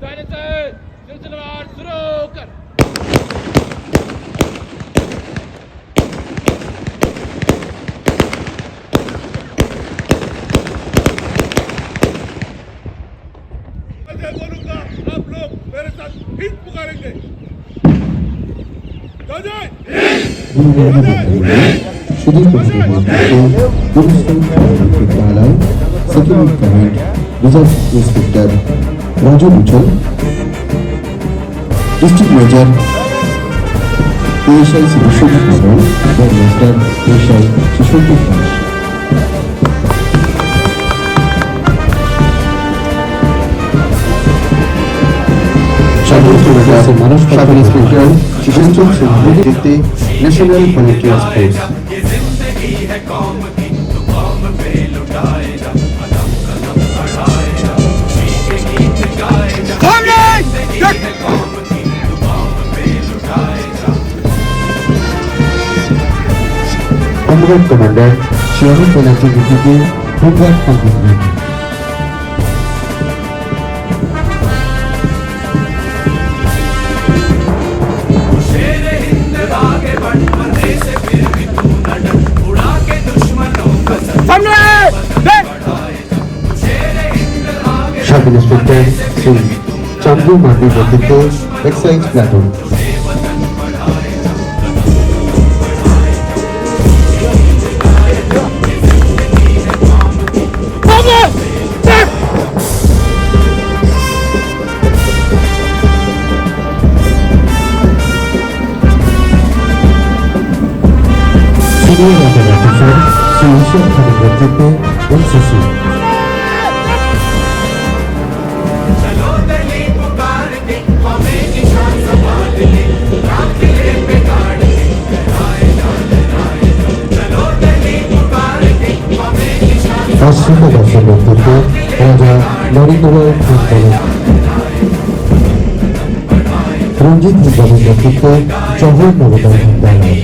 Silencer सिलसिलेवार शुरू कर। मैं बोलूंगा आप लोग मेरे साथ हिंद पुकारेंगे। जय সুধীর আলায় second command reserve inspector Raju বুচল, district major ASI Biswajit Mondal এবং master ASI Shishujit Das. Sub inspector Shishujit Singha নেতৃত্বে national volunteers force. Comrade commander শিয়ারু ব্যানার্জির নেতৃত্বে home guard contingent. Sub inspector Shri Chandra মান্ডির নেতৃত্বে excise platoon. Senior officer Shri Ishwar খানের নেতৃত্বে এনসিসি। অশ্বিতা দাসের নেতৃত্বে রাজা নরেন্দ্রভাই কলেজ। রঞ্জিত বিজ্ঞানের নেতৃত্বে জওহর নবোদয় বিদ্যালয়।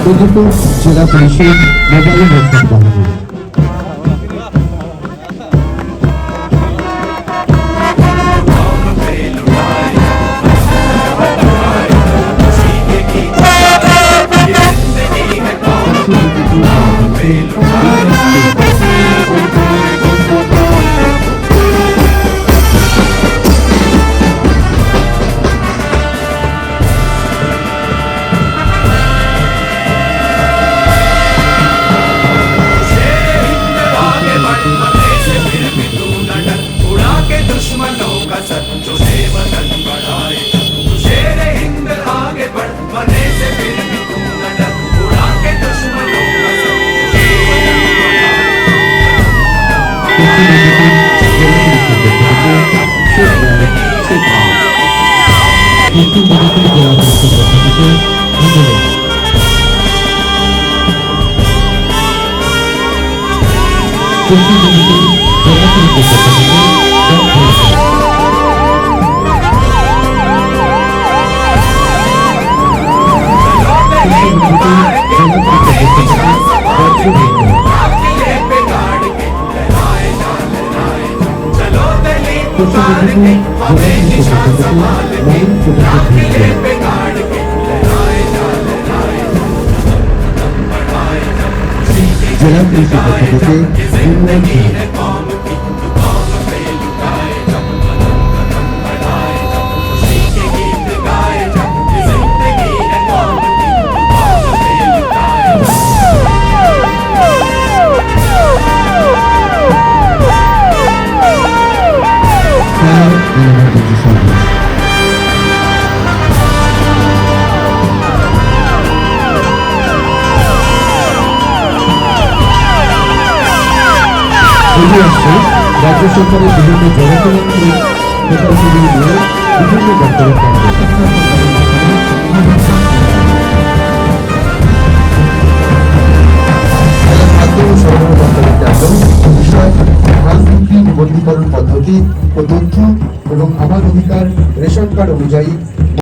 মেদিনীপুর জেলা পুলিশের মোবাইল রক্ষক বাহিনী। জেলা পুলিশের পক্ষ থেকে এগিয়ে আসছে রাজ্য সরকারের বিভিন্ন জনকল্যাণমূলক প্রকল্পগুলি নিয়ে বিভিন্ন দপ্তরের খাদ্য ও সরবরাহ দপ্তরের জ্ঞাপন বিষয় ধান বিক্রি নিবন্ধীকরণ পদ্ধতি ও তথ্য এবং আমার অধিকার রেশন কার্ড অনুযায়ী